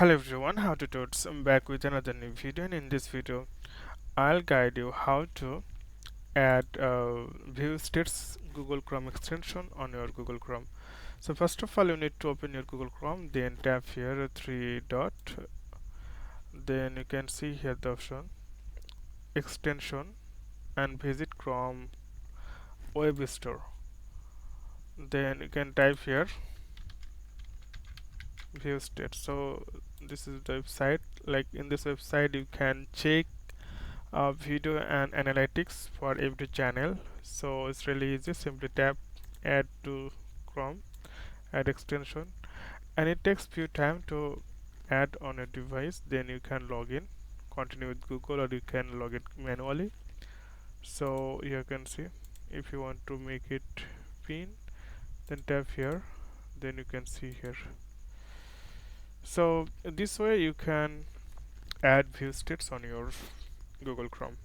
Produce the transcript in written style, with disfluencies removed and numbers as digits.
Hello everyone, how to tuts. I'm back with another new video, and in this video I'll guide you how to add Viewstats Google Chrome extension on your Google Chrome. So first of all, you need to open your Google Chrome, then tap here three dot, then you can see here the option extension and visit Chrome web store. Then you can type here Viewstats. So this is the website. Like in this website you can check video and analytics for every channel. So it's really easy. Simply tap add to Chrome, add extension, and it takes few time to add on a device. Then you can log in, continue with Google, or you can log in manually. So you can see, if you want to make it pin, then tap here, then you can see here. So this way you can add view states on your Google Chrome.